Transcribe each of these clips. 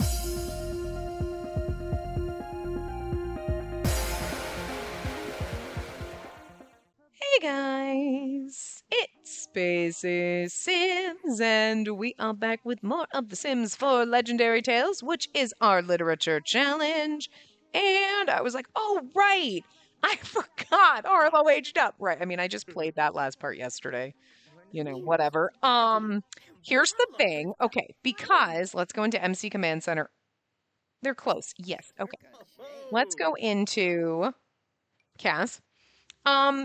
Hey guys, it's Spacey Sims, and we are back with more of The Sims 4 Legendary Tales, which is our literature challenge. And I was like, oh, right, I forgot Arlo aged up. Right, I mean, I just played that last part yesterday. Whatever. Here's the thing. Okay, because let's go into MC Command Center. They're close. Yes. Okay. Let's go into Cass.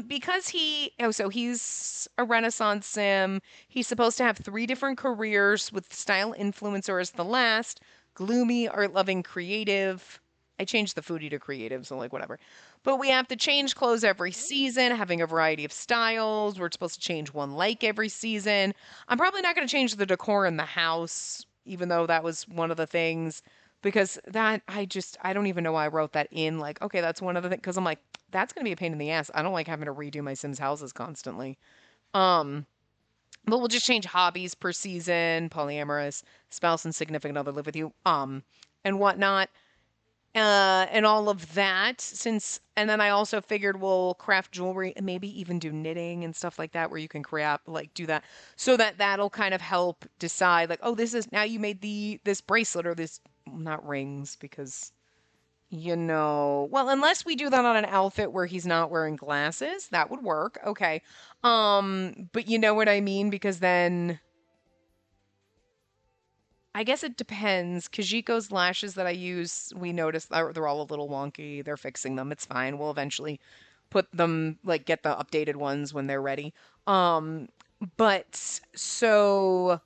Because he's a Renaissance sim. He's supposed to have three different careers with style influencer as the last, gloomy, art loving, creative. I changed the foodie to creative, so like whatever. But we have to change clothes every season, having a variety of styles. We're supposed to change one like every season. I'm probably not going to change the decor in the house, even though that was one of the things because that I don't even know why I wrote that in. Like, okay, that's one of the things because I'm like, that's gonna be a pain in the ass. I don't like having to redo my Sims houses constantly. Um, but we'll just change hobbies per season, polyamorous, spouse and significant other live with you, and whatnot. And all of that and then I also figured we'll craft jewelry and maybe even do knitting and stuff like that where you can craft like do that so that that'll kind of help decide like, oh, this is now you made this bracelet or this not rings because well, unless we do that on an outfit where he's not wearing glasses, that would work. Okay. But you know what I mean? Because then I guess it depends. Kajiko's lashes that I use, we notice they're all a little wonky. They're fixing them. It's fine. We'll eventually put them, like, get the updated ones when they're ready. But so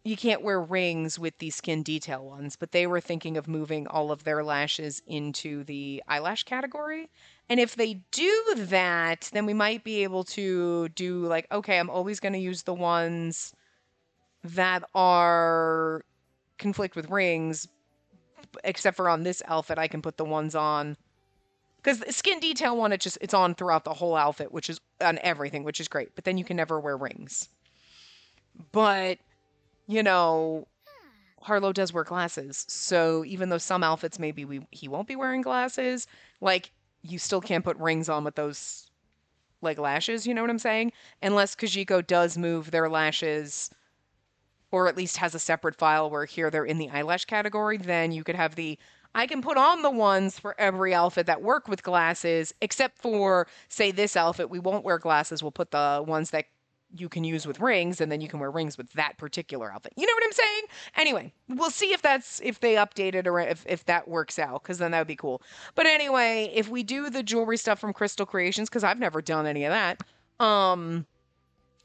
you can't wear rings with these skin detail ones, but they were thinking of moving all of their lashes into the eyelash category. And if they do that, then we might be able to do like, okay, I'm always going to use the ones that are conflict with rings, except for on this outfit, I can put the ones on. Because the skin detail one, it's on throughout the whole outfit, which is on everything, which is great. But then you can never wear rings. But you know, Harlow does wear glasses. So even though some outfits maybe he won't be wearing glasses, like you still can't put rings on with those like lashes, you know what I'm saying? Unless Kajiko does move their lashes or at least has a separate file where here they're in the eyelash category, then you could have I can put on the ones for every outfit that work with glasses, except for, say, this outfit, we won't wear glasses. We'll put the ones that you can use with rings, and then you can wear rings with that particular outfit. You know what I'm saying? Anyway, we'll see if they update it or if that works out, because then that would be cool. But anyway, if we do the jewelry stuff from Crystal Creations, because I've never done any of that,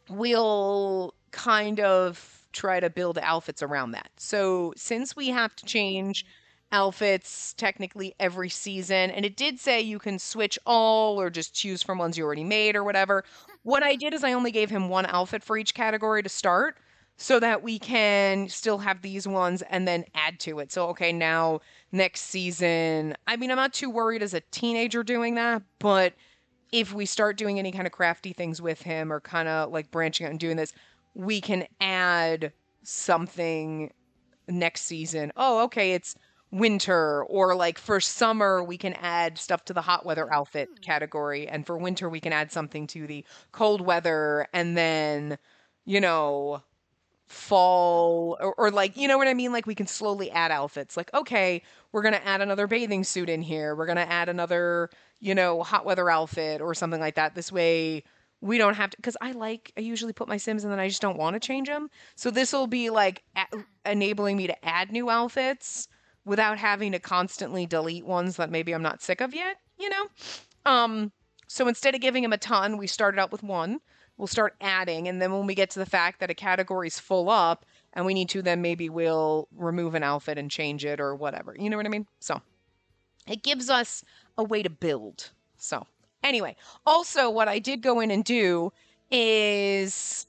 we'll kind of try to build outfits around that. So since we have to change outfits technically every season, and it did say you can switch all or just choose from ones you already made or whatever. What I did is I only gave him one outfit for each category to start so that we can still have these ones and then add to it. So, okay, now next season, I mean, I'm not too worried as a teenager doing that, but if we start doing any kind of crafty things with him or kind of like branching out and doing this, we can add something next season. Oh, okay, it's winter, or like for summer, we can add stuff to the hot weather outfit category, and for winter, we can add something to the cold weather, and then, you know, fall or like, you know what I mean? Like we can slowly add outfits. Like, okay, we're going to add another bathing suit in here. We're going to add another, hot weather outfit or something like that. This way we don't have to, because I usually put my Sims and then I just don't want to change them. So this will be like enabling me to add new outfits without having to constantly delete ones that maybe I'm not sick of yet. So instead of giving him a ton, we started out with one. We'll start adding, and then when we get to the fact that a category's full up and we need to, then maybe we'll remove an outfit and change it or whatever. You know what I mean? So it gives us a way to build. So anyway, also what I did go in and do is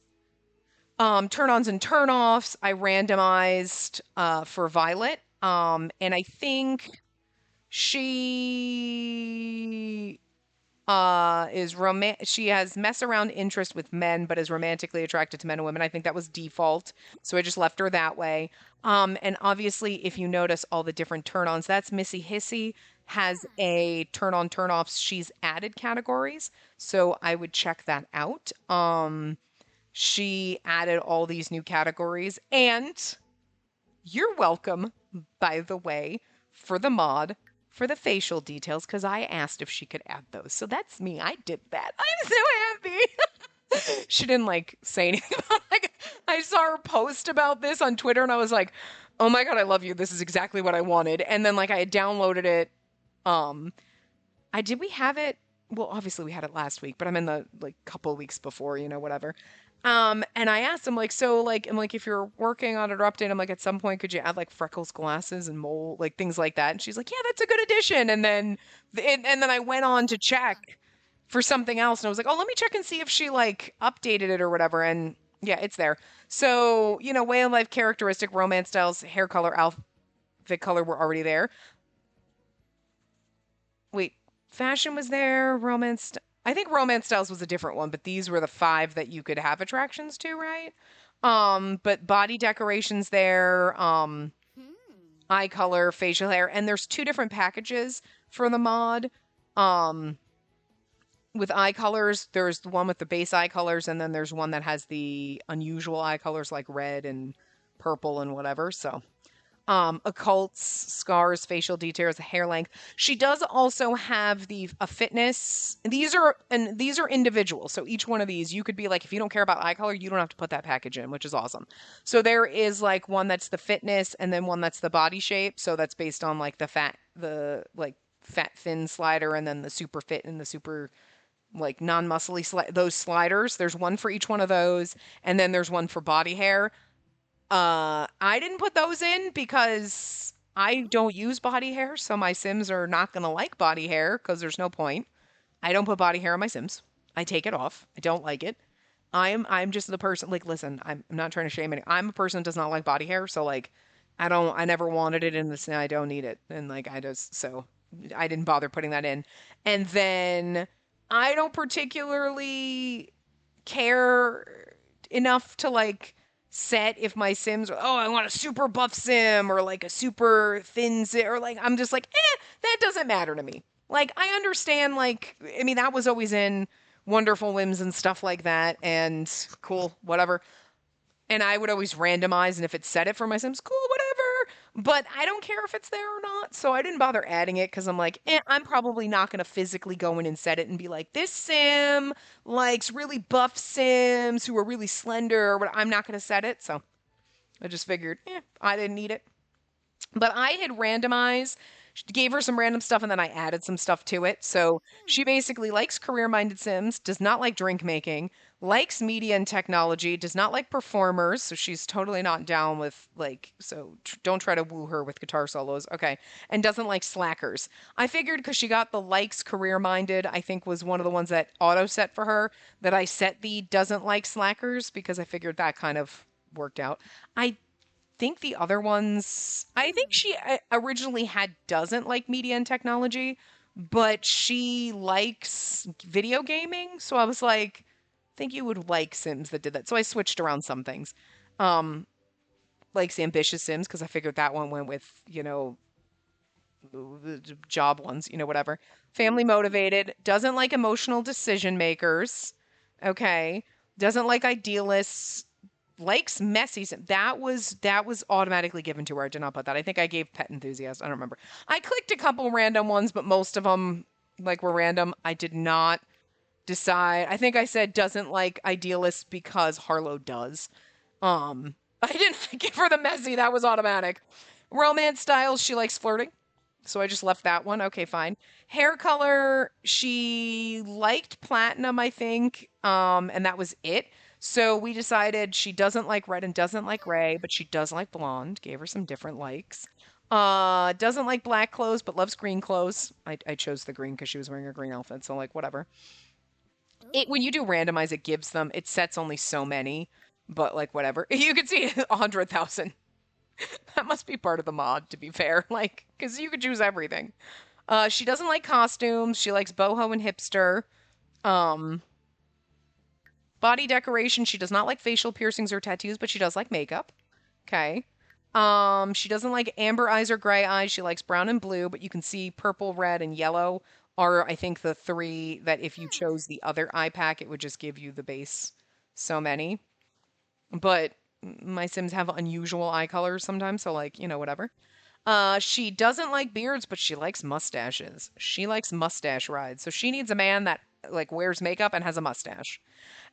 turn-ons and turn-offs. I randomized for Violet, and I think she is she has mess around interest with men, but is romantically attracted to men and women. I think that was default, so I just left her that way. And obviously, if you notice all the different turn-ons, that's Missy Hissy has a turn on turn offs. She's added categories, so I would check that out. She added all these new categories, and you're welcome, by the way, for the mod for the facial details because I asked if she could add those. So that's me. I did that. I'm so happy. She didn't like say anything about like I saw her post about this on Twitter and I was like, "Oh my god, I love you. This is exactly what I wanted." And then like I had downloaded it. Um I did we have it? Well, obviously we had it last week, but I'm in the like couple weeks before, whatever. And I asked him like, so like, I'm like, if you're working on it or update, I'm like, at some point, could you add like freckles, glasses, and mole, like things like that? And she's like, yeah, that's a good addition. And then, and then I went on to check for something else, and I was like, oh, let me check and see if she like updated it or whatever. And yeah, it's there. So way of life, characteristic, romance styles, hair color, outfit color were already there. Wait, fashion was there, romance. I think romance styles was a different one, but these were the five that you could have attractions to, right? But body decorations there, eye color, facial hair, and there's two different packages for the mod. Um, with eye colors, there's the one with the base eye colors, and then there's one that has the unusual eye colors like red and purple and whatever. So occults, scars, facial details, hair length. She does also have a fitness. These are individual. So each one of these, you could be like, if you don't care about eye color, you don't have to put that package in, which is awesome. So there is like one that's the fitness, and then one that's the body shape. So that's based on like the like fat thin slider, and then the super fit and the super like non-muscly those sliders. There's one for each one of those, and then there's one for body hair. I didn't put those in because I don't use body hair, so my Sims are not gonna like body hair because there's no point. I don't put body hair on my Sims. I take it off. I don't like it. I'm just the person like listen, I'm not trying to shame any. I'm a person that does not like body hair, so like I never wanted it in this and I don't need it. And like I just so I didn't bother putting that in. And then I don't particularly care enough to like set if my Sims are, oh, I want a super buff Sim or like a super thin Sim or like I'm just like, that doesn't matter to me. Like I understand like I mean that was always in Wonderful Whims and stuff like that and cool, whatever. And I would always randomize, and if it set it for my Sims, cool, whatever. But I don't care if it's there or not, so I didn't bother adding it because I'm like, I'm probably not gonna physically go in and set it and be like, this Sim likes really buff Sims who are really slender, but I'm not gonna set it. So I just figured, I didn't need it. But I had randomized, gave her some random stuff, and then I added some stuff to it. So she basically likes career minded Sims, does not like drink making, likes media and technology, does not like performers. So she's totally not down with, like, so don't try to woo her with guitar solos. Okay. And doesn't like slackers. I figured because she got the likes career minded, I think was one of the ones that auto set for her, that I set the doesn't like slackers because I figured that kind of worked out. I think the other ones, I think she originally had doesn't like media and technology, but she likes video gaming. So I was like, I think you would like Sims that did that. So I switched around some things. Likes ambitious Sims because I figured that one went with, the job ones, whatever. Family motivated, doesn't like emotional decision makers. Okay. Doesn't like idealists, likes messy Sims. That was automatically given to her. I did not put that. I think I gave pet enthusiast. I don't remember. I clicked a couple random ones, but most of them like were random. I did not decide. I think I said doesn't like idealists because Harlow does. I didn't give her the messy. That was automatic. Romance styles, she likes flirting. So I just left that one. Okay, fine. Hair color, she liked platinum, I think. And that was it. So we decided she doesn't like red and doesn't like gray, but she does like blonde. Gave her some different likes. Doesn't like black clothes, but loves green clothes. I chose the green because she was wearing a green outfit, so like whatever. When you do randomize, it sets only so many, but like whatever. You can see 100,000. That must be part of the mod, to be fair. Like, because you could choose everything. She doesn't like costumes. She likes boho and hipster. Um, Body decoration. She does not like facial piercings or tattoos, but she does like makeup. Okay. She doesn't like amber eyes or gray eyes. She likes brown and blue, but you can see purple, red, and yellow are, I think, the three that if you chose the other eye pack, it would just give you the base so many. But my Sims have unusual eye colors sometimes, so like, whatever. She doesn't like beards, but she likes mustaches. She likes mustache rides. So she needs a man that like wears makeup and has a mustache.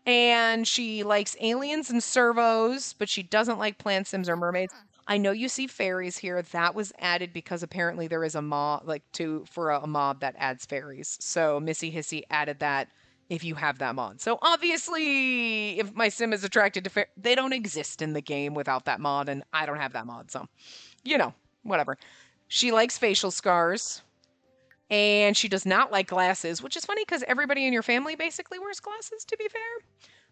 And she likes aliens and servos, but she doesn't like plant sims or mermaids. I know you see fairies here. That was added because apparently there is a mod like to for a mod that adds fairies. So Missy Hissy added that if you have that mod. So obviously, if my sim is attracted to they don't exist in the game without that mod, and I don't have that mod. So you know, whatever. She likes facial scars. And she does not like glasses, which is funny because everybody in your family basically wears glasses, to be fair.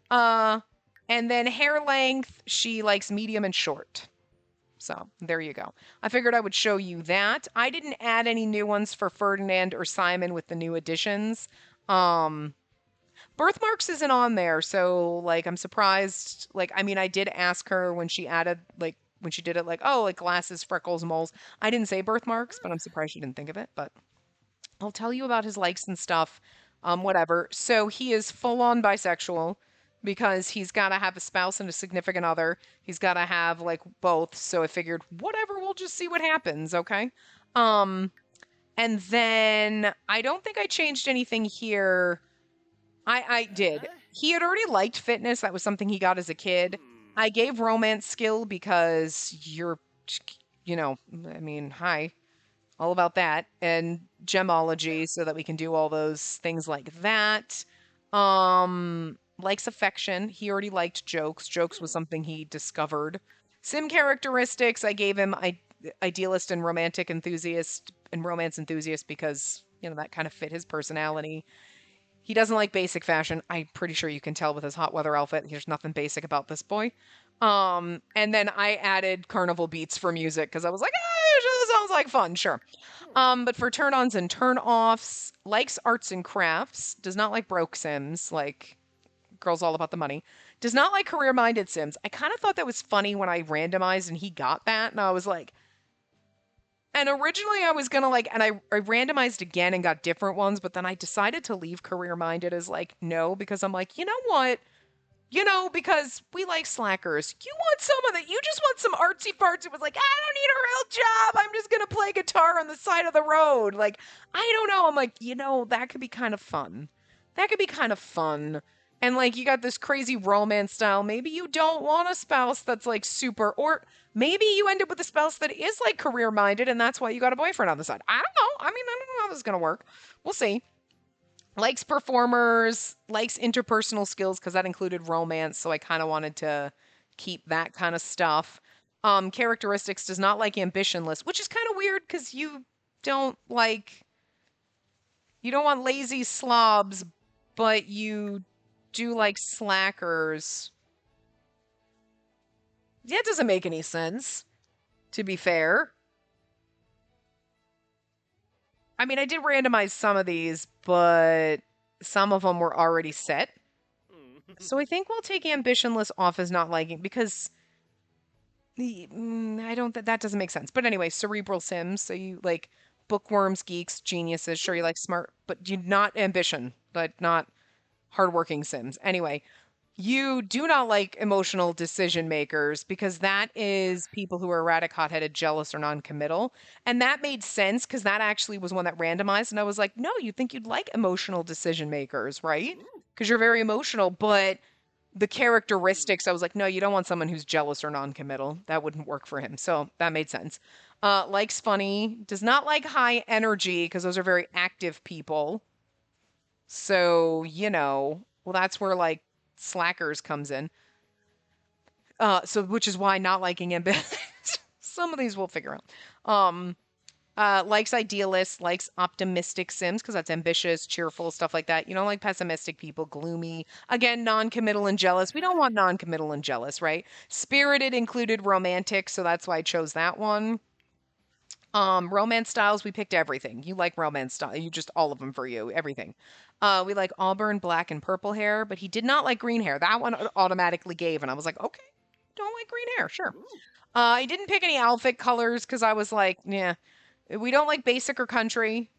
Uh, and then hair length, she likes medium and short. So there you go. I figured I would show you that. I didn't add any new ones for Ferdinand or Simon with the new additions. Um, Birthmarks isn't on there, so like I'm surprised. Like, I mean, I did ask her when she added like when she did it, like, oh, like glasses, freckles, moles. I didn't say birthmarks, but I'm surprised she didn't think of it. But I'll tell you about his likes and stuff. Whatever. So he is full on bisexual because he's got to have a spouse and a significant other. He's got to have like both. So I figured, whatever, we'll just see what happens. Okay. Um, and then I don't think I changed anything here. I did. He had already liked fitness. That was something he got as a kid. I gave romance skill because I mean, hi all about that, and gemology so that we can do all those things like that. Likes affection. He already liked jokes. Jokes was something he discovered. Sim characteristics, I gave him idealist and romantic enthusiast and romance enthusiast because, that kind of fit his personality. He doesn't like basic fashion. I'm pretty sure you can tell with his hot weather outfit. There's nothing basic about this boy. And then I added carnival beats for music because I was like, this sounds like fun, sure. But for turn-ons and turn-offs, likes arts and crafts, does not like broke sims, like girls all about the money. Does not like career-minded sims. I kind of thought that was funny when I randomized and he got that, and I was like, and originally I was gonna like, and I randomized again and got different ones, but then I decided to leave career-minded as like, no, because I'm like, you know what? Because we like slackers. You want some of that. You just want some artsy farts. It was like, I don't need a real job. I'm just going to play guitar on the side of the road. Like, I don't know. I'm like, that could be kind of fun. That could be kind of fun. And like, you got this crazy romance style. Maybe you don't want a spouse that's like super, or maybe you end up with a spouse that is like career minded and that's why you got a boyfriend on the side. I don't know. I mean, I don't know how this is going to work. We'll see. Likes performers, likes interpersonal skills because that included romance, so I kind of wanted to keep that kind of stuff. Characteristics, does not like ambitionless, which is kind of weird because don't like you don't want lazy slobs, but you do like slackers. That doesn't make any sense, to be fair. I mean, I did randomize some of these, but some of them were already set. So I think we'll take ambitionless off as not liking because I don't that doesn't make sense. But anyway, cerebral sims. So you like bookworms, geeks, geniuses. Sure, you like smart, but you not ambition, but not hardworking sims. Anyway, you do not like emotional decision makers because that is people who are erratic, hot-headed, jealous, or non-committal. And that made sense because that actually was one that randomized. And I was like, no, you think you'd like emotional decision makers, right? Because you're very emotional. But the characteristics, I was like, no, you don't want someone who's jealous or non-committal. That wouldn't work for him. So that made sense. Likes funny, does not like high energy because those are very active people. So, well, that's where like slackers comes in. So which is why not liking ambition. Some of these we'll figure out. Likes idealists, likes optimistic sims because that's ambitious, cheerful, stuff like that. You don't like pessimistic people, gloomy. Again, non-committal and jealous. We don't want non-committal and jealous, right? Spirited included romantic, so that's why I chose that one. Romance styles, we picked everything. You like romance style. You just all of them for you, everything. We like auburn, black, and purple hair, but he did not like green hair. That one automatically gave, and I was like, okay, don't like green hair, sure. I didn't pick any outfit colors because I was like, yeah, we don't like basic or country.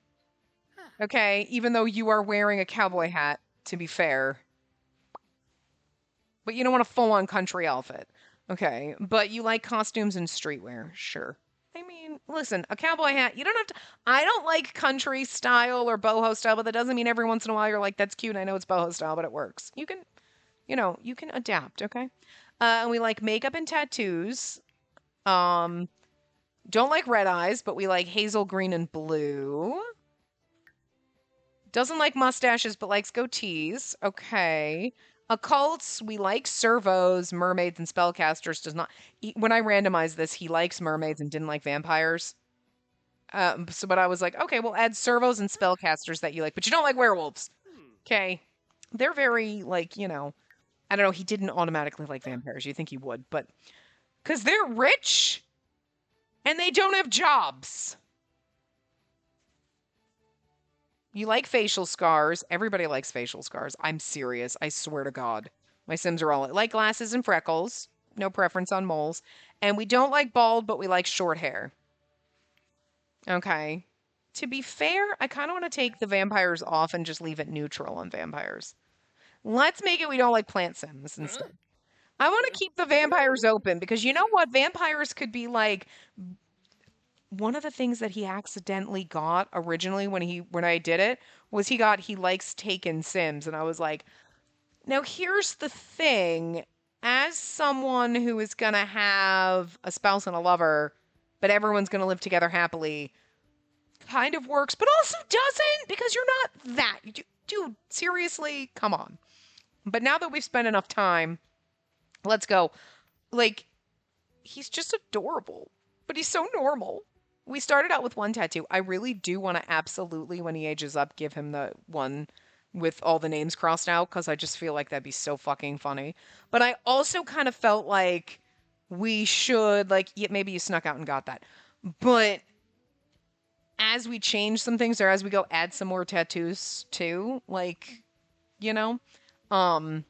Okay, even though you are wearing a cowboy hat, to be fair, but you don't want a full-on country outfit. Okay, but you like costumes and streetwear, sure. I mean, listen, a cowboy hat, you don't have to. I don't like country style or boho style, but that doesn't mean every once in a while you're like, that's cute. I know it's boho style, but it works. You can, you can adapt, okay? And we like makeup and tattoos. Um, don't like red eyes, but we like hazel green and blue. Doesn't like mustaches, but likes goatees. Okay. Occults, we like servos, mermaids, and spellcasters. Does not. When I randomized this, he likes mermaids and didn't like vampires. But I was like, okay, we'll add servos and spellcasters that you like, but you don't like werewolves. Okay. They're very, like, I don't know. He didn't automatically like vampires. You think he would, but because they're rich and they don't have jobs. You like facial scars. Everybody likes facial scars. I'm serious. I swear to God. My Sims are all like glasses and freckles. No preference on moles. And we don't like bald, but we like short hair. Okay. To be fair, I kind of want to take the vampires off and just leave it neutral on vampires. Let's make it we don't like plant Sims instead. I want to keep the vampires open because you know what? Vampires could be like one of the things that he accidentally got originally when I did it was he likes taken Sims, and I was like, now here's the thing, as someone who is gonna have a spouse and a lover, but everyone's gonna live together happily, kind of works, but also doesn't because you're not that. Dude, seriously, come on. But now that we've spent enough time, let's go. Like, he's just adorable, but he's so normal. We started out with one tattoo. I really do want to absolutely, when he ages up, give him the one with all the names crossed out because I just feel like that'd be so fucking funny. But I also kind of felt like we should, like, yeah, maybe you snuck out and got that. But as we change some things or as we go add some more tattoos too, like, you know, um,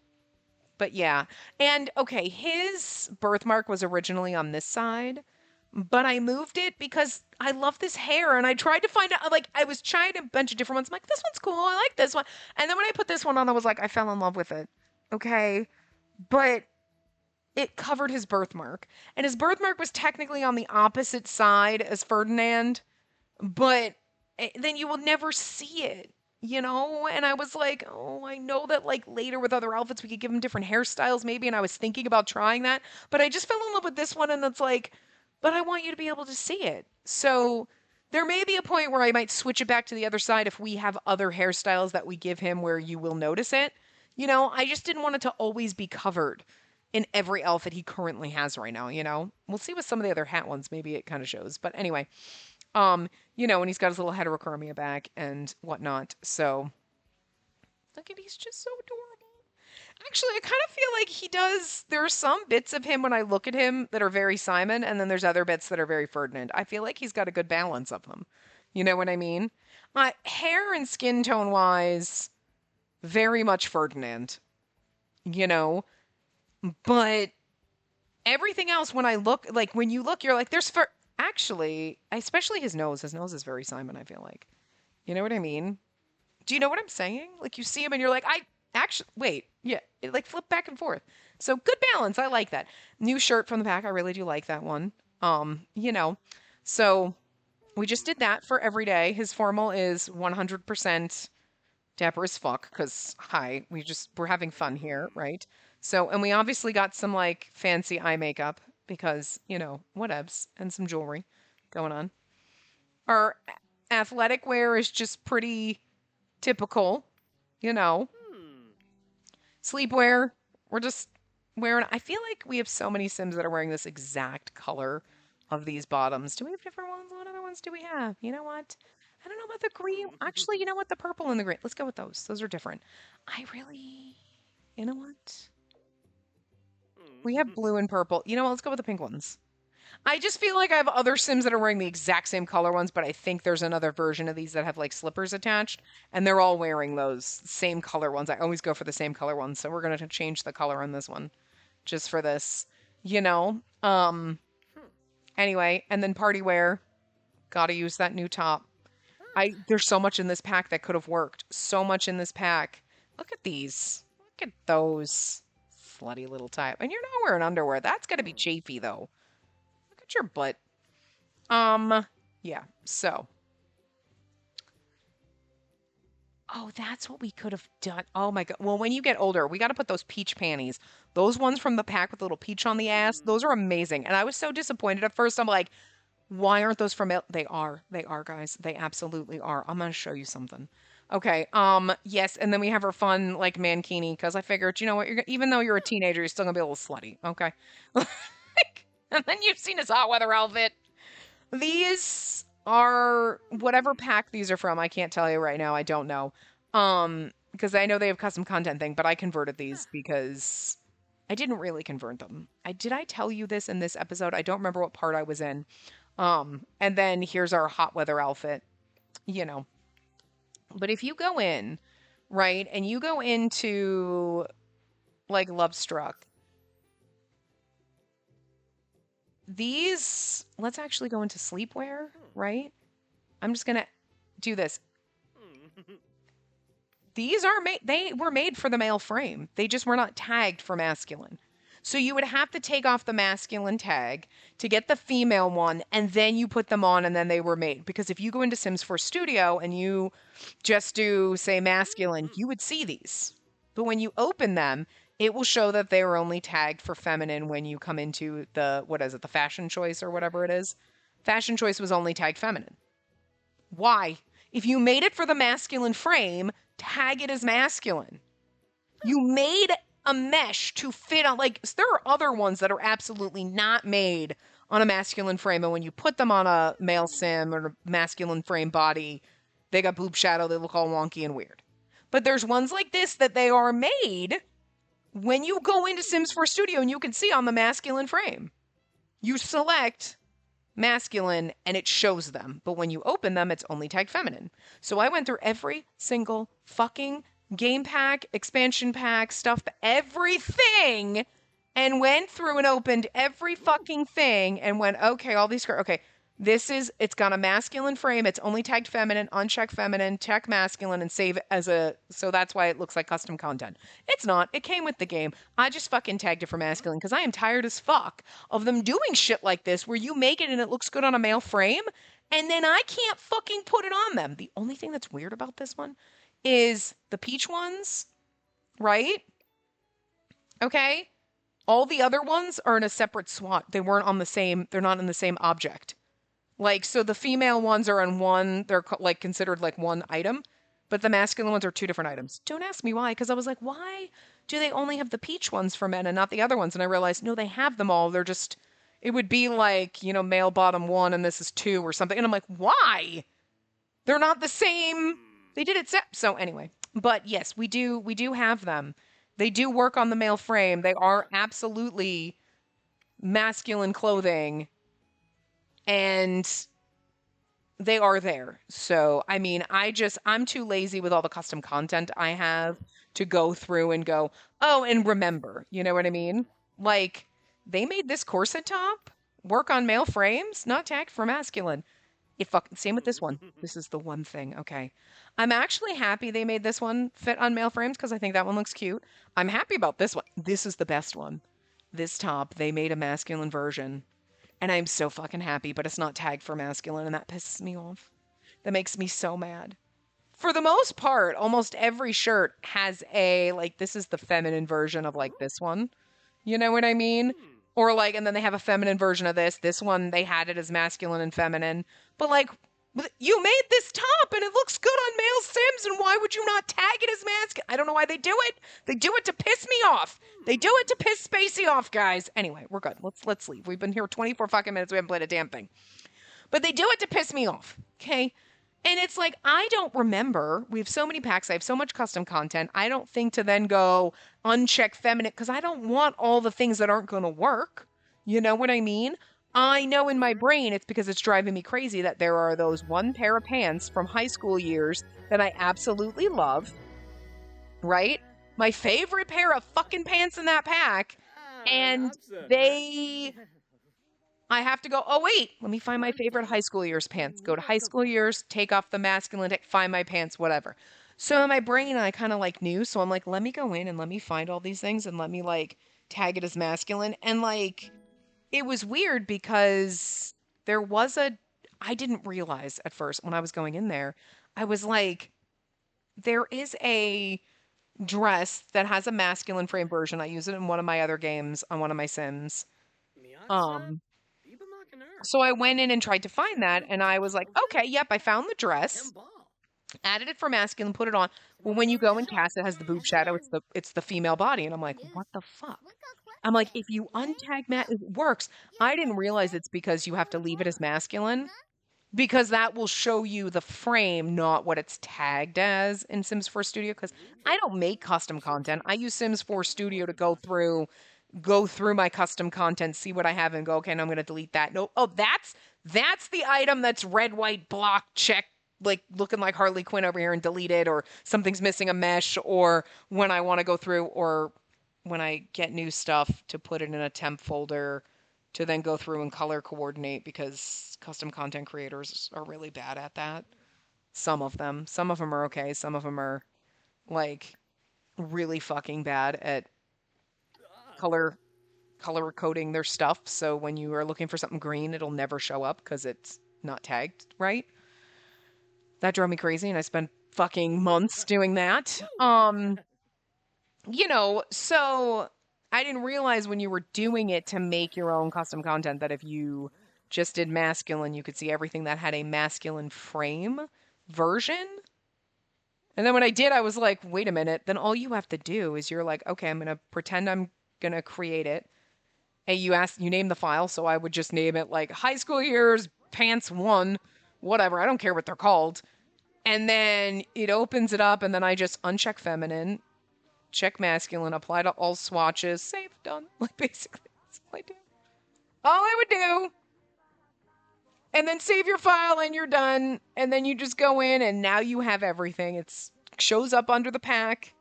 but yeah. And okay, his birthmark was originally on this side, but I moved it because I love this hair and I tried to find out, like, I was trying a bunch of different ones. I'm like, this one's cool. I like this one. And then when I put this one on, I was like, I fell in love with it. Okay. But it covered his birthmark. And his birthmark was technically on the opposite side as Ferdinand, but then you will never see it. And I was like, oh, I know that like later with other outfits we could give him different hairstyles maybe, and I was thinking about trying that, but I just fell in love with this one, and it's like, but I want you to be able to see it. So there may be a point where I might switch it back to the other side if we have other hairstyles that we give him where you will notice it. I just didn't want it to always be covered in every outfit he currently has right now. We'll see with some of the other hat ones, maybe it kind of shows. But anyway, and he's got his little heterochromia back and whatnot. So look at he's just so adorable. Actually, I kind of feel like he does. There are some bits of him when I look at him that are very Simon, and then there's other bits that are very Ferdinand. I feel like he's got a good balance of them. You know what I mean? Hair and skin tone wise, very much Ferdinand. You know, but everything else when I look, like when you look, you're like, there's actually, especially his nose. His nose is very Simon. I feel like. You know what I mean? Do you know what I'm saying? Like you see him and you're like, I actually wait, yeah, it like flip back and forth. So good balance. I like that. New shirt from the pack. I really do like that one. So we just did that for every day. His formal is 100% dapper as fuck because hi, we're having fun here, right? So and we obviously got some like fancy eye makeup because whatevs and some jewelry going on. Our athletic wear is just pretty typical, you know. Sleepwear, we're just wearing. I feel like we have so many Sims that are wearing this exact color of these bottoms. Do we have different ones? What other ones do we have? You know what? I don't know about the green. Actually, you know what? The purple and the green. Let's go with those. Those are different. You know what? We have blue and purple. You know what? Let's go with the pink ones. I just feel like I have other Sims that are wearing the exact same color ones, but I think there's another version of these that have like slippers attached, and they're all wearing those same color ones. I always go for the same color ones, so we're gonna change the color on this one just for this, you know. Anyway, and then party wear, gotta use that new top. There's so much in this pack that could have worked. So much in this pack. Look at these. Look at those slutty little type. And you're not wearing underwear. That's gotta be chafy though. Look at your butt. Yeah, so. Oh, that's what we could have done. Oh my God. Well, when you get older, we got to put those peach panties. Those ones from the pack with the little peach on the ass, those are amazing. And I was so disappointed at first. I'm like, why aren't those from They are. They are, guys. They absolutely are. I'm going to show you something. Okay. Yes, and then we have our fun like mankini because I figured, you know what, even though you're a teenager, you're still going to be a little slutty. Okay. And then you've seen his hot weather outfit. These are whatever pack these are from. I can't tell you right now. I don't know. Because I know they have custom content thing, but I converted these because I didn't really convert them. Did I tell you this in this episode? I don't remember what part I was in. And then here's our hot weather outfit, you know. But if you go in, right, and you go into like Love Struck, these, let's actually go into sleepwear, right? I'm just gonna do this. These are made, they were made for the male frame. They just were not tagged for masculine. So you would have to take off the masculine tag to get the female one, and then you put them on, and then they were made. Because if you go into Sims 4 Studio and you just do, say, masculine, you would see these. But when you open them, it will show that they were only tagged for feminine when you come into the, what is it, the fashion choice or whatever it is. Fashion choice was only tagged feminine. Why? If you made it for the masculine frame, tag it as masculine. You made a mesh to fit on, like, there are other ones that are absolutely not made on a masculine frame, and when you put them on a male sim or a masculine frame body, they got boob shadow, they look all wonky and weird. But there's ones like this that they are made when you go into Sims 4 Studio, and you can see on the masculine frame. You select masculine and it shows them, but when you open them, it's only tagged feminine. So I went through every single fucking game pack, expansion pack, stuff, everything, and went through and opened every fucking thing and went, okay, all these, okay, it's got a masculine frame, it's only tagged feminine, uncheck feminine, check masculine, and save it as a, so that's why it looks like custom content. It's not, it came with the game. I just fucking tagged it for masculine because I am tired as fuck of them doing shit like this where you make it and it looks good on a male frame, and then I can't fucking put it on them. The only thing that's weird about this one is the peach ones, right? Okay? All the other ones are in a separate SWAT. They weren't on the same, they're not in the same object. Like, so the female ones are in one, they're like considered like one item, but the masculine ones are two different items. Don't ask me why, because I was like, why do they only have the peach ones for men and not the other ones? And I realized, no, they have them all. They're just, it would be like, you know, male bottom 1 and this is 2 or something. And I'm like, why? They're not the same. They did it so anyway. But yes, we do have them. They do work on the male frame. They are absolutely masculine clothing. And they are there. So, I mean, I'm too lazy with all the custom content I have to go through and go, oh, and remember, you know what I mean? Like, they made this corset top work on male frames, not tagged for masculine. Same with this one. This is the one thing. Okay. I'm actually happy they made this one fit on male frames because I think that one looks cute. I'm happy about this one. This is the best one. This top, they made a masculine version. And I'm so fucking happy, but it's not tagged for masculine, and that pisses me off. That makes me so mad. For the most part, almost every shirt has like, this is the feminine version of, like, this one. You know what I mean? Or, like, and then they have a feminine version of this. This one, they had it as masculine and feminine. But, like, you made this top, and it looks good on male Sims, and why would you not tag it as masculine? I don't know why they do it. They do it to piss me off. They do it to piss Spacey off, guys. Anyway, we're good. Let's leave. We've been here 24 fucking minutes. We haven't played a damn thing. But they do it to piss me off, okay? And it's like, I don't remember. We have so many packs. I have so much custom content. I don't think to then go uncheck feminine because I don't want all the things that aren't going to work. You know what I mean? I know in my brain it's because it's driving me crazy that there are those one pair of pants from high school years that I absolutely love, right? My favorite pair of fucking pants in that pack. And they, I have to go, oh, wait, let me find my favorite high school years pants. Go to high school years, take off the masculine, find my pants, whatever. So in my brain, I kind of like knew. So I'm like, let me go in and let me find all these things and let me like tag it as masculine. And like, it was weird because there was a, I didn't realize at first when I was going in there, I was like, there is a dress that has a masculine frame version. I use it in one of my other games on one of my Sims. Um, so I went in and tried to find that, and I was like, okay, yep, I found the dress, added it for masculine, put it on. Well, when you go and cast, it has the boob shadow. It's the female body, and I'm like, what the fuck? I'm like, if you untag Matt, it works. I didn't realize it's because you have to leave it as masculine because that will show you the frame, not what it's tagged as in Sims 4 Studio. Because I don't make custom content. I use Sims 4 Studio to go through my custom content, see what I have, and go, okay, now I'm going to delete that. No, oh, that's the item that's red, white, block, check, like looking like Harley Quinn over here and delete it, or something's missing a mesh, or when I want to go through, or when I get new stuff to put it in a temp folder to then go through and color coordinate because custom content creators are really bad at that. Some of them. Some of them are okay. Some of them are like really fucking bad at color color coding their stuff. So when you are looking for something green, it'll never show up because it's not tagged right. That drove me crazy and I spent fucking months doing that. So I didn't realize when you were doing it to make your own custom content that if you just did masculine, you could see everything that had a masculine frame version. And then when I did, I was like, wait a minute. Then all you have to do is you're like, okay, I'm going to pretend I'm going to create it. And you name the file. So I would just name it like high school years, pants one, whatever. I don't care what they're called. And then it opens it up. And then I just uncheck feminine, check masculine, apply to all swatches, save, done. Like basically that's all I do. All I would do. And then save your file and you're done. And then you just go in and now you have everything. It shows up under the pack.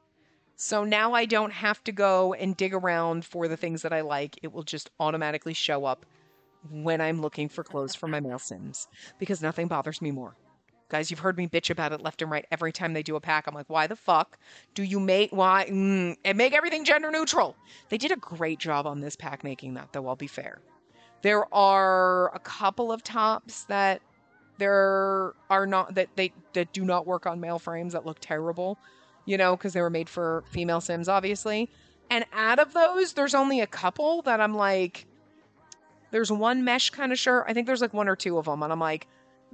So now I don't have to go and dig around for the things that I like. It will just automatically show up when I'm looking for clothes for my male Sims. Because nothing bothers me more. Guys, you've heard me bitch about it left and right every time they do a pack. I'm like, why the fuck do you make, and make everything gender neutral? They did a great job on this pack making that, though, I'll be fair. There are a couple of tops that there are not, that do not work on male frames that look terrible, because they were made for female Sims, obviously. And out of those, there's only a couple that I'm like, there's one mesh kind of shirt. I think there's like one or two of them. And I'm like,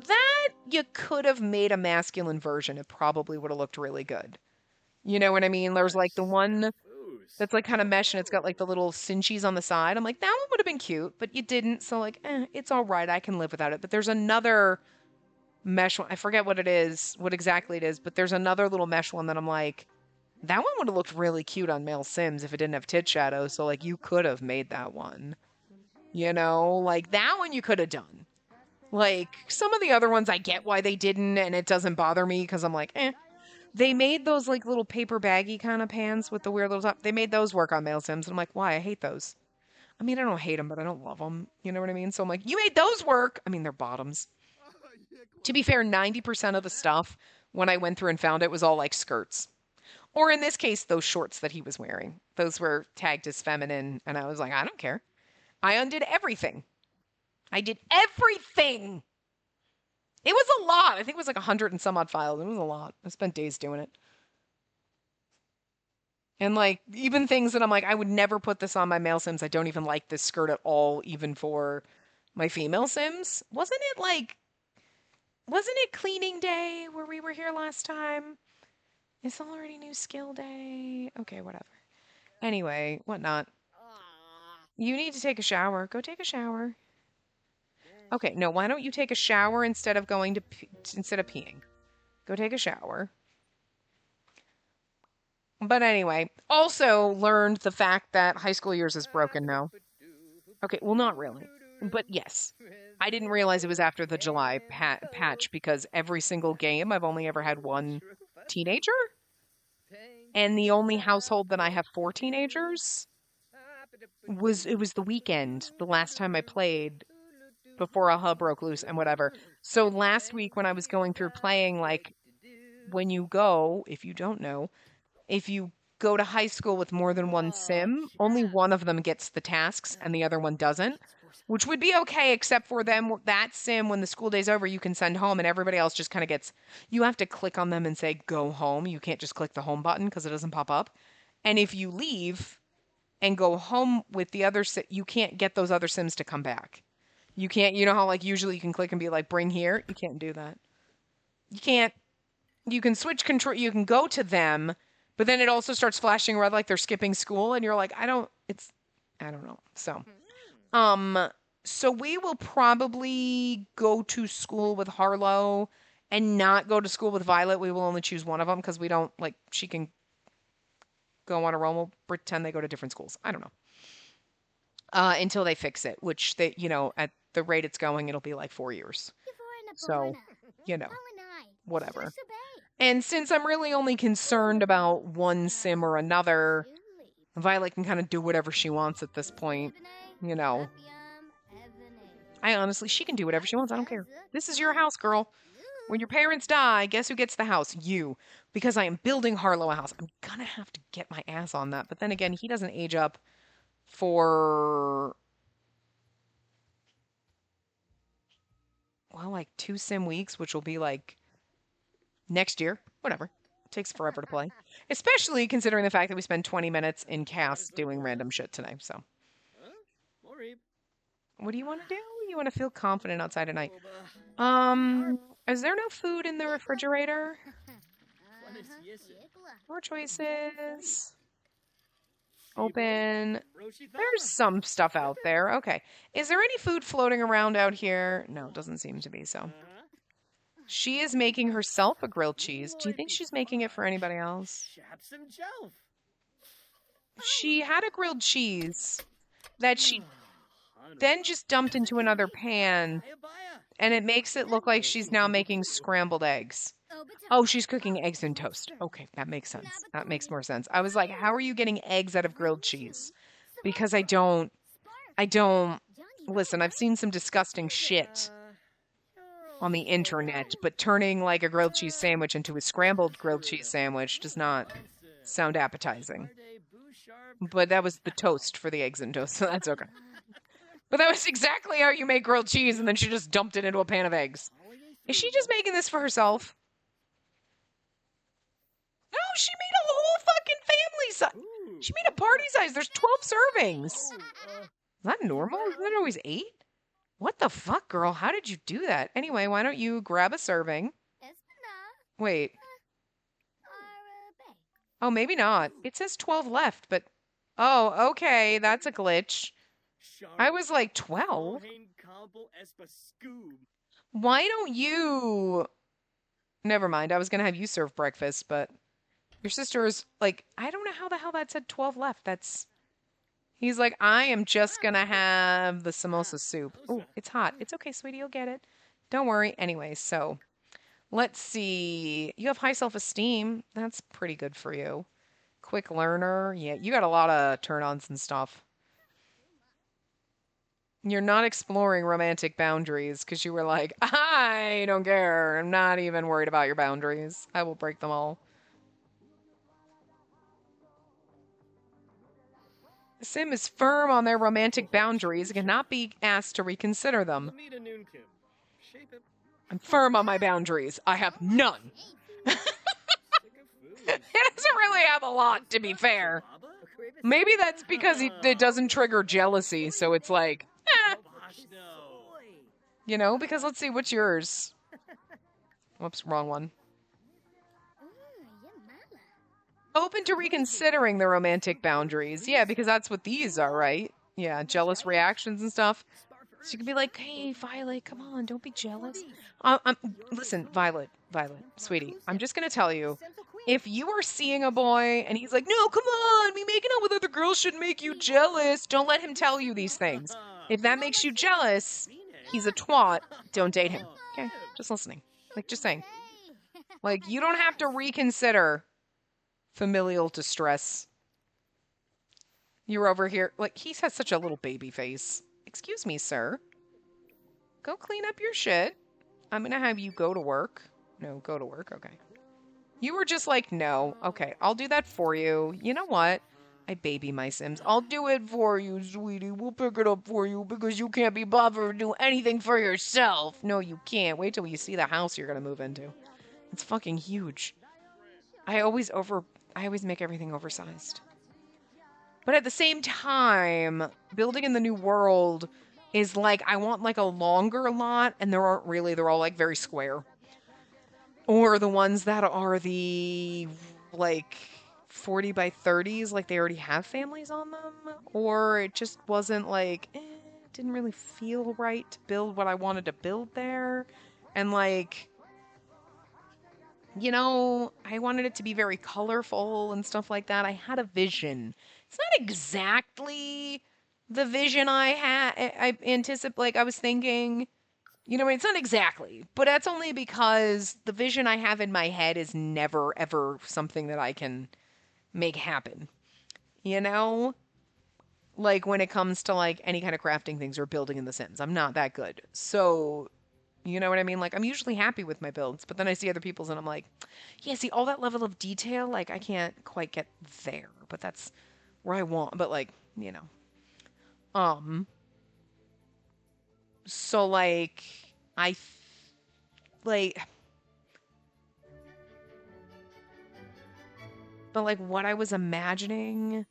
that you could have made a masculine version. It probably would have looked really good. You know what I mean? There's like the one that's like kind of mesh and it's got like the little cinchies on the side. I'm like, that one would have been cute, but you didn't. So like, it's all right. I can live without it. But there's another mesh one. I forget what it is, what exactly it is, but there's another little mesh one that I'm like, that one would have looked really cute on male Sims if it didn't have tit shadow. So like you could have made that one. Like that one you could have done. Like some of the other ones I get why they didn't and it doesn't bother me because I'm like, eh. They made those like little paper baggy kind of pants with the weird little top. They made those work on male Sims. And I'm like, why? I hate those. I mean, I don't hate them, but I don't love them. You know what I mean? So I'm like, you made those work. I mean, they're bottoms. To be fair, 90% of the stuff when I went through and found it was all like skirts. Or in this case, those shorts that he was wearing. Those were tagged as feminine. And I was like, I don't care. I undid everything. I did everything. It was a lot. I think it was like 100 and some odd files. It was a lot. I spent days doing it. And like even things that I'm like, I would never put this on my male Sims. I don't even like this skirt at all, even for my female Sims. Wasn't it cleaning day where we were here last time? It's already new skill day. Okay, whatever. Anyway, whatnot. You need to take a shower. Go take a shower. Okay, no, why don't you take a shower instead of instead of peeing? Go take a shower. But anyway, also learned the fact that high school years is broken now. Okay, well, not really. But yes, I didn't realize it was after the July patch because every single game I've only ever had one teenager, and the only household that I have 4 teenagers was the weekend the last time I played before all hell broke loose and whatever. So last week when I was going through playing, like, when you go, if you don't know, if you go to high school with more than one sim, only one of them gets the tasks and the other one doesn't, which would be okay, except for them, that sim, when the school day's over, you can send home, and everybody else just kind of gets, you have to click on them and say, go home. You can't just click the home button because it doesn't pop up. And if you leave and go home with the other, you can't get those other sims to come back. You can't, you know how, like, usually you can click and be like, bring here? You can't do that. You can't, you can switch control, you can go to them, but then it also starts flashing red like they're skipping school, and you're like, I don't know. So we will probably go to school with Harlow and not go to school with Violet. We will only choose one of them because we don't, like, she can go on her own. We'll pretend they go to different schools. I don't know. Until they fix it, which they, at the rate it's going, it'll be like 4 years. So, whatever. And since I'm really only concerned about one sim or another, Violet can kind of do whatever she wants at this point. I honestly, she can do whatever she wants. I don't care. This is your house, girl. When your parents die, guess who gets the house? You. Because I am building Harlow a house. I'm gonna have to get my ass on that. But then again, he doesn't age up for, well, like 2 sim weeks, which will be like next year. Whatever. It takes forever to play. Especially considering the fact that we spend 20 minutes in cast doing random shit today. So, what do you want to do? You want to feel confident outside at night. Is there no food in the refrigerator? More choices. Open. There's some stuff out there. Okay. Is there any food floating around out here? No, it doesn't seem to be so. She is making herself a grilled cheese. Do you think she's making it for anybody else? She had a grilled cheese that she then just dumped into another pan, and it makes it look like she's now making scrambled eggs. Oh, she's cooking eggs and toast. Okay, that makes sense. That makes more sense. I was like, how are you getting eggs out of grilled cheese? Because I don't, listen, I've seen some disgusting shit on the internet, but turning like a grilled cheese sandwich into a scrambled grilled cheese sandwich does not sound appetizing. But that was the toast for the eggs and toast, so that's okay. But that was exactly how you make grilled cheese, and then she just dumped it into a pan of eggs. Is she just making this for herself? No, she made a whole fucking family size. She made a party size. There's 12 servings. Is that normal? Isn't that always 8? What the fuck, girl? How did you do that? Anyway, why don't you grab a serving? Wait. Oh, maybe not. It says 12 left, but... Oh, okay. That's a glitch. I was like, 12? Why don't you... Never mind. I was going to have you serve breakfast, but... Your sister is like, I don't know how the hell that said 12 left. He's like, I am just going to have the samosa soup. Oh, it's hot. It's okay, sweetie. You'll get it. Don't worry. Anyway, so let's see. You have high self-esteem. That's pretty good for you. Quick learner. Yeah, you got a lot of turn-ons and stuff. You're not exploring romantic boundaries because you were like, I don't care. I'm not even worried about your boundaries. I will break them all. The sim is firm on their romantic boundaries and cannot be asked to reconsider them. I'm firm on my boundaries. I have none. It doesn't really have a lot, to be fair. Maybe that's because it doesn't trigger jealousy, so it's like, eh. Because let's see, what's yours? Whoops, wrong one. Open to reconsidering the romantic boundaries. Yeah, because that's what these are, right? Yeah, jealous reactions and stuff. So you can be like, hey, Violet, come on, don't be jealous. Listen, Violet, sweetie, I'm just going to tell you, if you are seeing a boy and he's like, no, come on, me making out with other girls shouldn't make you jealous, don't let him tell you these things. If that makes you jealous, he's a twat. Don't date him. Okay, just listening. Like, just saying. Like, you don't have to reconsider familial distress. You're over here. Like, he has such a little baby face. Excuse me, sir. Go clean up your shit. I'm gonna have you go to work. No, go to work. Okay. You were just like, no. Okay, I'll do that for you. You know what? I baby my Sims. I'll do it for you, sweetie. We'll pick it up for you because you can't be bothered to do anything for yourself. No, you can't. Wait till you see the house you're gonna move into. It's fucking huge. I always over... I always make everything oversized. But at the same time, building in the new world is like, I want like a longer lot, and there aren't really. They're all like very square. Or the ones that are the like 40 by 30s, like they already have families on them. Or it just wasn't like, it didn't really feel right to build what I wanted to build there. And like, you know, I wanted it to be very colorful and stuff like that. I had a vision. It's not exactly the vision I had. I anticipate, like, I was thinking, you know, it's not exactly, but that's only because the vision I have in my head is never, ever something that I can make happen. You know? Like, when it comes to, like, any kind of crafting things or building in The Sims, I'm not that good. So, you know what I mean? Like, I'm usually happy with my builds, but then I see other people's and I'm like, yeah, see, all that level of detail, like, I can't quite get there, but that's where I want, but, like, you know. Um, so, like, I, like, but, like, what I was imagining,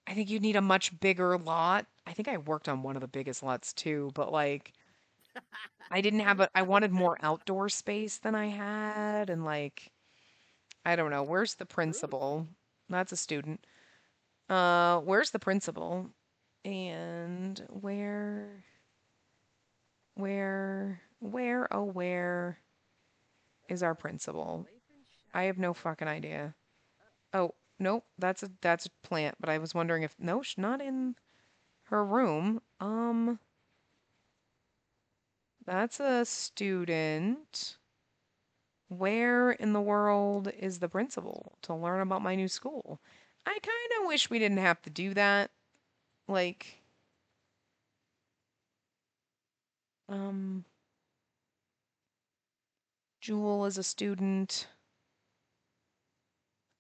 I think you'd need a much bigger lot. I think I worked on one of the biggest lots, too, but, like, I didn't have I wanted more outdoor space than I had, and, like, I don't know. Where's the principal? That's a student. Where's the principal? And where is our principal? I have no fucking idea. Oh, nope, that's a plant, but I was wondering if no, she's not in her room. That's a student. Where in the world is the principal to learn about my new school? I kind of wish we didn't have to do that. Like, um, Jewel is a student.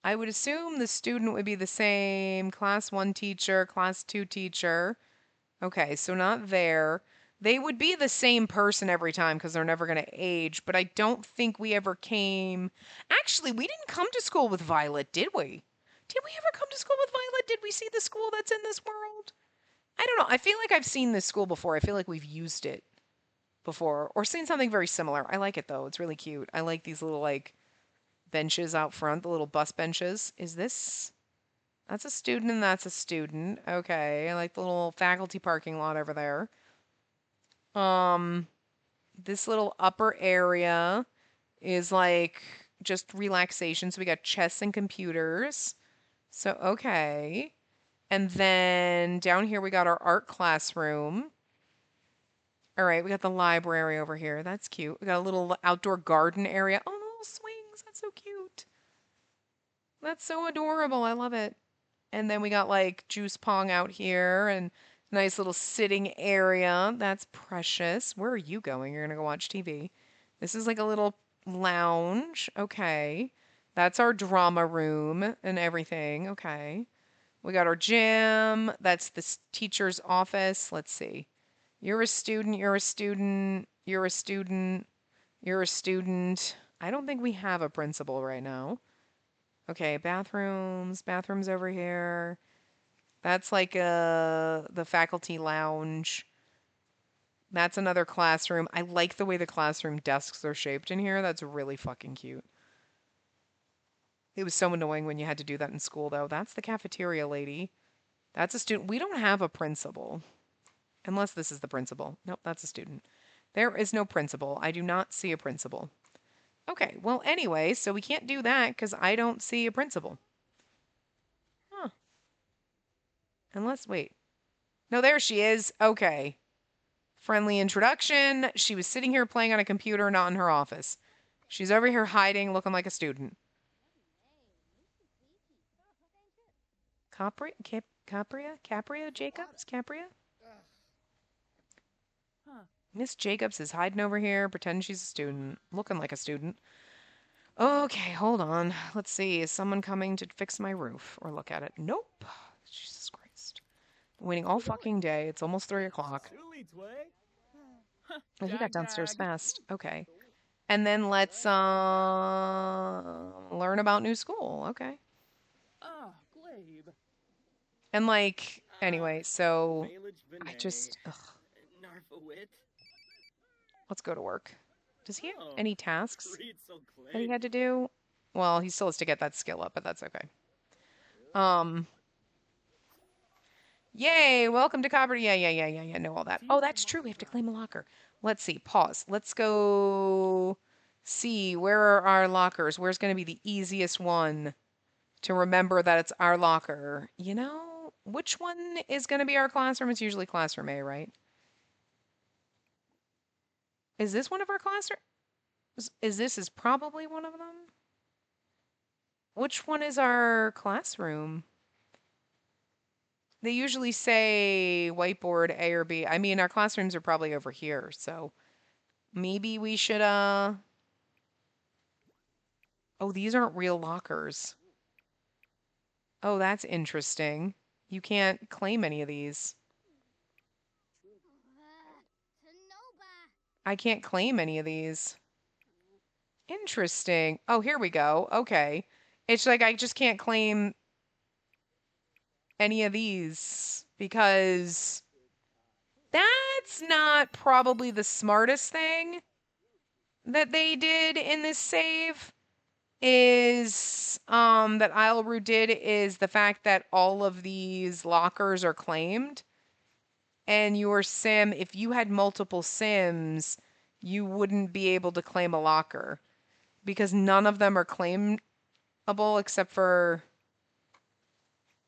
I would assume the student would be the same class 1 teacher, class 2 teacher. Okay, so not there. They would be the same person every time because they're never going to age, but I don't think we ever came. Actually, we didn't come to school with Violet, did we? Did we ever come to school with Violet? Did we see the school that's in this world? I don't know. I feel like I've seen this school before. I feel like we've used it before or seen something very similar. I like it though. It's really cute. I like these little like benches out front, the little bus benches. Is this That's a student and that's a student. Okay. I like the little faculty parking lot over there. Um this little upper area is like just relaxation. So we got chess and computers. So okay. And then down here we got our art classroom. All right, we got the library over here. That's cute. We got a little outdoor garden area. Oh, the little swings. That's so cute. That's so adorable. I love it. And then we got like juice pong out here and nice little sitting area. That's precious. Where are you going? You're going to go watch TV. This is like a little lounge. Okay. That's our drama room and everything. Okay. We got our gym. That's the teacher's office. Let's see. You're a student, you're a student, you're a student, you're a student. I don't think we have a principal right now. Okay, bathrooms over here. That's like the faculty lounge. That's another classroom. I like the way the classroom desks are shaped in here. That's really fucking cute. It was so annoying when you had to do that in school though. That's the cafeteria lady. That's a student. We don't have a principal. Unless this is the principal. Nope, that's a student. There is no principal. I do not see a principal. Okay, well, anyway, so we can't do that because I don't see a principal. Huh. Unless, wait. No, there she is. Okay. Friendly introduction. She was sitting here playing on a computer, not in her office. She's over here hiding, looking like a student. Capria Jacobs? Capria? Miss Jacobs is hiding over here, pretending she's a student, looking like a student. Okay, hold on. Let's see. Is someone coming to fix my roof or look at it? Nope. Jesus Christ. Waiting all fucking day. It's almost 3 o'clock. Oh, he got downstairs fast. Okay. And then let's learn about new school. Okay. And like, anyway, so I just let's go to work. Does he have any tasks that he had to do? Well, he still has to get that skill up, but that's okay. Yay, welcome to Copper. Yeah, know all that. Oh, that's true. We have to claim a locker. Let's see. Pause. Let's go see where are our lockers. Where's going to be the easiest one to remember that it's our locker? You know, which one is going to be our classroom? It's usually classroom A, right? Is this one of our classrooms? Is probably one of them? Which one is our classroom? They usually say whiteboard A or B. I mean, our classrooms are probably over here, so maybe we should, Oh, these aren't real lockers. Oh, that's interesting. You can't claim any of these. I can't claim any of these. Interesting. Oh, here we go. Okay. It's like I just can't claim any of these because that's not probably the smartest thing that they did in this save is that IsleRoux did is the fact that all of these lockers are claimed and your sim, if you had multiple sims, you wouldn't be able to claim a locker because none of them are claimable except for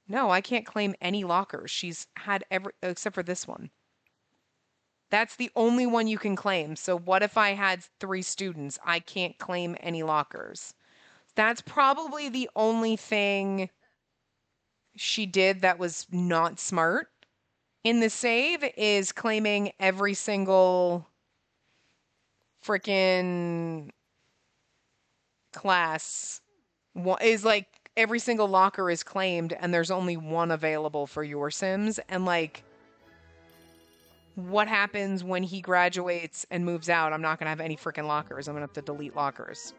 no, I can't claim any lockers. She's had every except for this one. That's the only one you can claim. So what if I had 3 students? I can't claim any lockers. That's probably the only thing she did that was not smart in the save is claiming every single freaking class is like every single locker is claimed and there's only one available for your sims and like what happens when he graduates and moves out? I'm not going to have any freaking lockers. I'm going to have to delete lockers.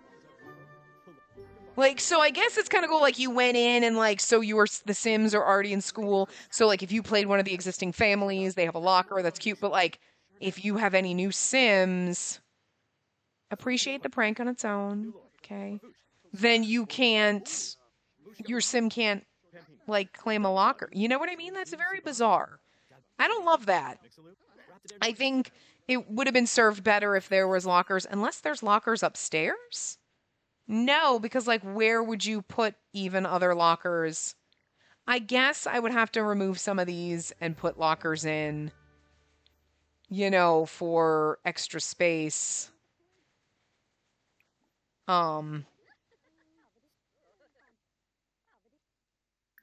Like, so I guess it's kind of cool. Like, you went in and, like, so the Sims are already in school. So, like, if you played one of the existing families, they have a locker. That's cute. But, like, if you have any new Sims, appreciate the prank on its own. Okay. Then your Sim can't, like, claim a locker. You know what I mean? That's very bizarre. I don't love that. I think it would have been served better if there was lockers, unless there's lockers upstairs. No, because like where would you put even other lockers? I guess I would have to remove some of these and put lockers in, you know, for extra space.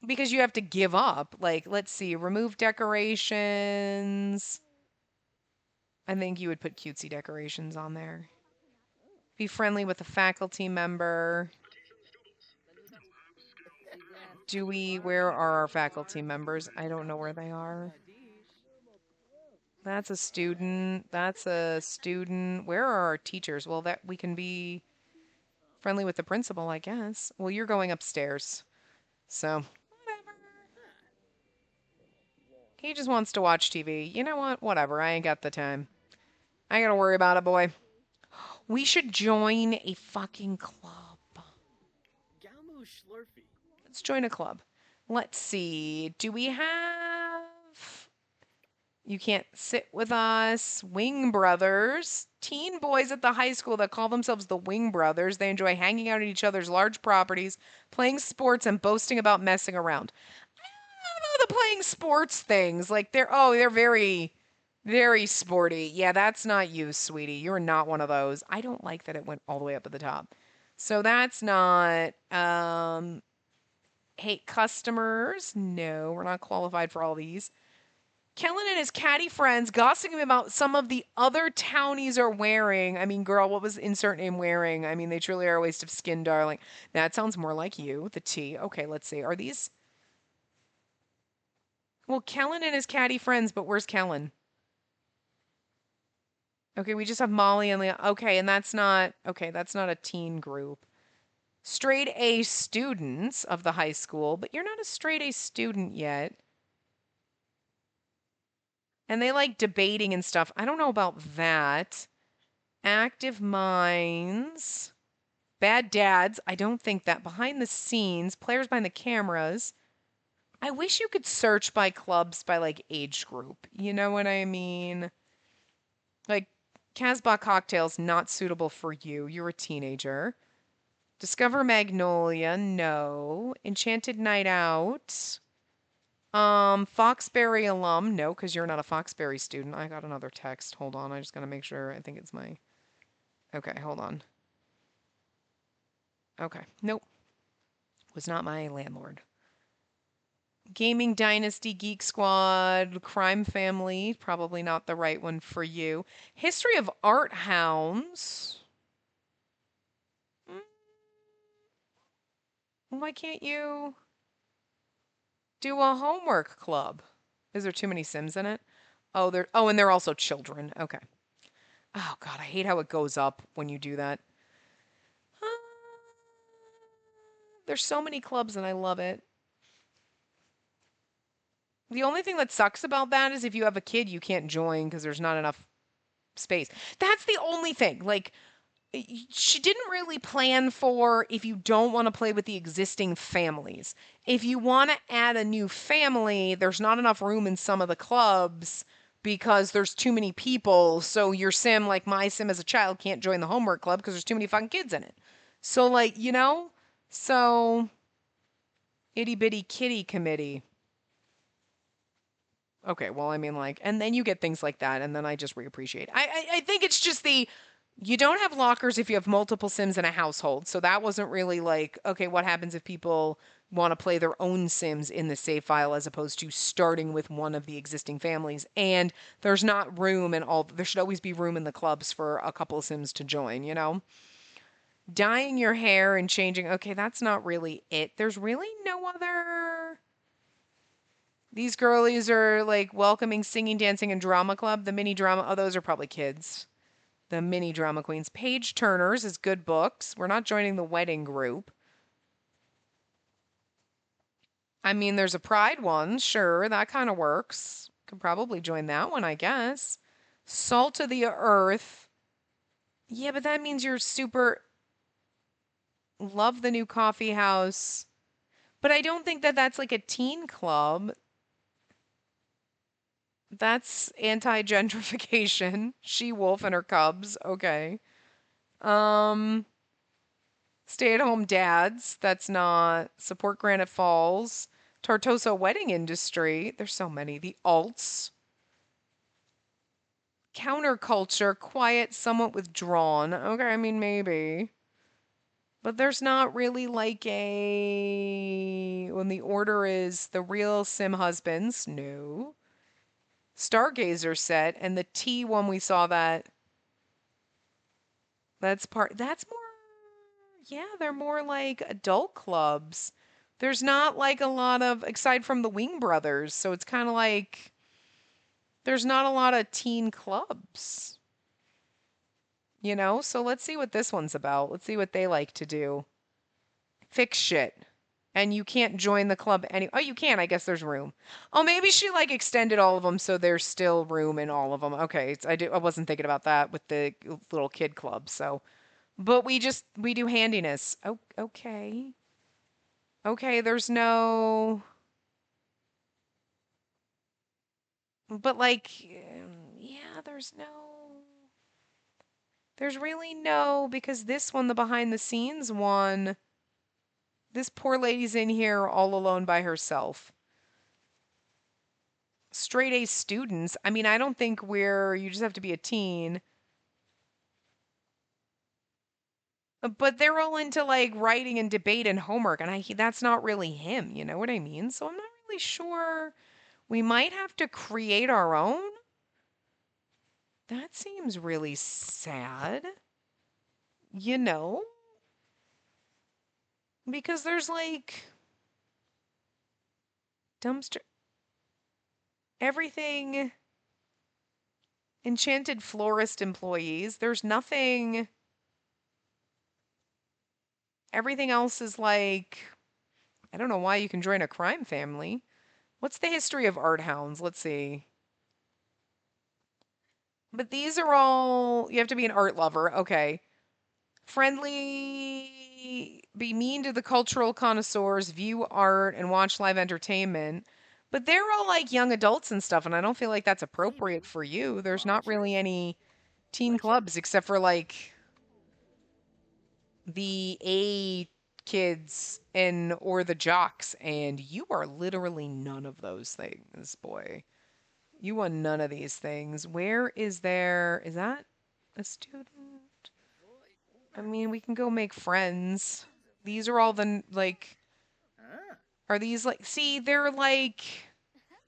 Because you have to give up. Like, let's see, remove decorations. I think you would put cutesy decorations on there. Be friendly with a faculty member. Where are our faculty members? I don't know where they are. That's a student. That's a student. Where are our teachers? Well, that we can be friendly with the principal, I guess. Well, you're going upstairs. So, whatever. He just wants to watch TV. You know what? Whatever. I ain't got the time. I ain't gotta worry about it, boy. We should join a fucking club. Let's join a club. Let's see. Do we have... You can't sit with us. Wing Brothers. Teen boys at the high school that call themselves the Wing Brothers. They enjoy hanging out at each other's large properties, playing sports, and boasting about messing around. I don't know the playing sports things. Like, they're very Very sporty. Yeah, that's not you, sweetie. You're not one of those. I don't like that it went all the way up at the top. So that's not hate customers. No, we're not qualified for all these. Kellen and his catty friends gossiping about some of the other townies are wearing. I mean, girl, what was insert name wearing? I mean, they truly are a waste of skin, darling. That sounds more like you, the T. Okay, let's see. Are these? Well, Kellen and his catty friends, but where's Kellen? Okay, we just have Molly and Leah. Okay, and that's not okay, that's not a teen group. Straight A students of the high school, but you're not a straight A student yet. And they like debating and stuff. I don't know about that. Active minds. Bad dads. I don't think that. Behind the scenes, players behind the cameras. I wish you could search by clubs by like age group. You know what I mean? Like Casbah cocktails not suitable for you. You're a teenager. Discover Magnolia, no. Enchanted Night Out. Foxbury alum, no, because you're not a Foxbury student. I got another text. Hold on, I just gotta make sure. I think it's my. Okay, hold on. Okay, nope, was not my landlord. Gaming Dynasty, Geek Squad, Crime Family, probably not the right one for you. History of Art Hounds. Mm, why can't you do a homework club? Is there too many Sims in it? Oh, and they're also children. Okay. Oh God, I hate how it goes up when you do that. Ah, there's so many clubs and I love it. The only thing that sucks about that is if you have a kid, you can't join because there's not enough space. That's the only thing. Like, she didn't really plan for if you don't want to play with the existing families. If you want to add a new family, there's not enough room in some of the clubs because there's too many people. So your sim, like my sim as a child, can't join the homework club because there's too many fucking kids in it. So, like, so itty bitty kitty committee. Okay, well, I mean, like, and then you get things like that, and then I just reappreciate. I think it's just you don't have lockers if you have multiple Sims in a household. So that wasn't really like, okay, what happens if people want to play their own Sims in the save file as opposed to starting with one of the existing families? And there's not room and all, there should always be room in the clubs for a couple of Sims to join, you know? Dyeing your hair and changing, okay, that's not really it. There's really no other. These girlies are like welcoming, singing, dancing, and drama club. The mini drama, oh, those are probably kids. The mini drama queens. Page Turners is good books. We're not joining the wedding group. I mean, there's a pride one. Sure, that kind of works. Could probably join that one, I guess. Salt of the Earth. Yeah, but that means you're super. Love the new coffee house. But I don't think that that's like a teen club. That's anti-gentrification. She-wolf and her cubs. Okay. Um, stay-at-home dads. That's not. Support Granite Falls. Tartosa wedding industry. There's so many. The alts. Counterculture. Quiet, somewhat withdrawn. Okay, I mean, maybe. But there's not really like a. When the order is the real sim husbands. No. Stargazer set. And the T one we saw that. That's more. Yeah, they're more like adult clubs. There's not like a lot of, aside from the Wing Brothers, so it's kind of like there's not a lot of teen clubs, you know? So let's see what this one's about. Let's see what they like to do. Fix shit. And you can't join the club any. Oh, you can. I guess there's room. Oh, maybe she like extended all of them so there's still room in all of them. Okay, I wasn't thinking about that with the little kid club. So, but we do handiness. Oh, okay. Okay, there's no. But like, yeah, there's really no, because this one, the behind the scenes one, this poor lady's in here all alone by herself. straight A students. I mean, I don't think you just have to be a teen. But they're all into like writing and debate and homework, and that's not really him, you know what I mean? So I'm not really sure. We might have to create our own. That seems really sad, you know? Because there's like dumpster everything enchanted florist employees. There's nothing. Everything else is like, I don't know why you can join a crime family. What's the history of art hounds? Let's see. But these are all, you have to be an art lover. Okay. Friendly, be mean to the cultural connoisseurs, view art, and watch live entertainment. But they're all like young adults and stuff, and I don't feel like that's appropriate for you. There's not really any teen clubs except for like the A kids and or the jocks, and you are literally none of those things, boy. You are none of these things. Where is there? Is that a student? I mean, we can go make friends. These are all the like. Are these like? See, they're like.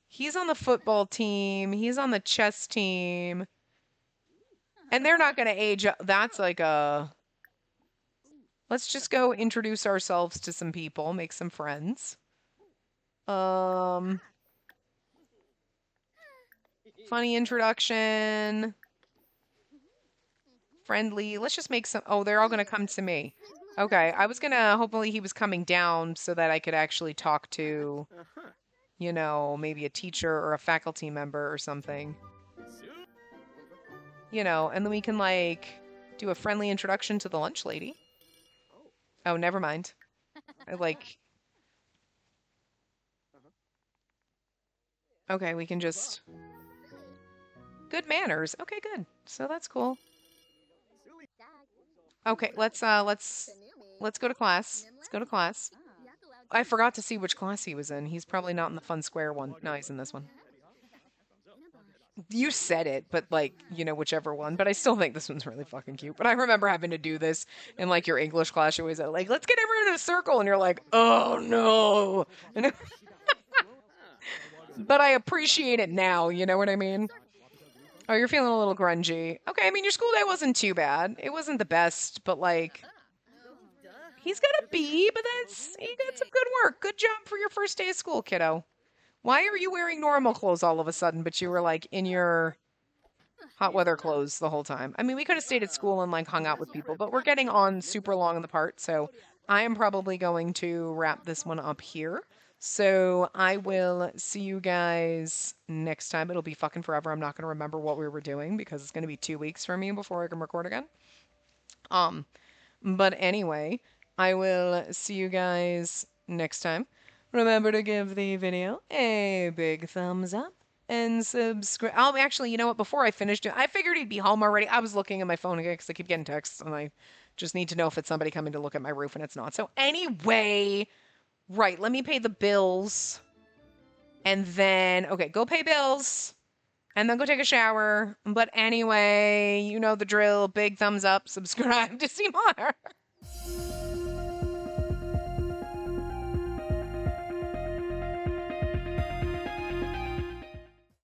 He's on the football team. He's on the chess team, and they're not going to age up. That's like a. Let's just go introduce ourselves to some people, make some friends. Um, funny introduction. Friendly. Let's just make some. Oh, they're all going to come to me. Okay, I was going to, hopefully he was coming down so that I could actually talk to, maybe a teacher or a faculty member or something. And then we can like do a friendly introduction to the lunch lady. Oh, never mind. I like. Okay, we can just. Good manners. Okay, good. So that's cool. Okay, let's go to class. Let's go to class. I forgot to see which class he was in. He's probably not in the fun square one. No, he's in this one. You said it, but like, whichever one. But I still think this one's really fucking cute. But I remember having to do this in like your English class. You always like, let's get everyone in a circle, and you're like, oh no. And but I appreciate it now. You know what I mean? Oh, you're feeling a little grungy. Okay, I mean, your school day wasn't too bad. It wasn't the best, but like, he's got a B, but he got some good work. Good job for your first day of school, kiddo. Why are you wearing normal clothes all of a sudden, but you were like in your hot weather clothes the whole time? I mean, we could have stayed at school and like hung out with people, but we're getting on super long in the part, so I am probably going to wrap this one up here. So I will see you guys next time. It'll be fucking forever. I'm not going to remember what we were doing because it's going to be 2 weeks for me before I can record again. But anyway, I will see you guys next time. Remember to give the video a big thumbs up and subscribe. Oh, actually, you know what? Before I finished it, I figured he'd be home already. I was looking at my phone again because I keep getting texts and I just need to know if it's somebody coming to look at my roof and it's not. So anyway, right, let me pay the bills. And then, okay, go pay bills. And then go take a shower. But anyway, you know the drill. Big thumbs up, subscribe to see more.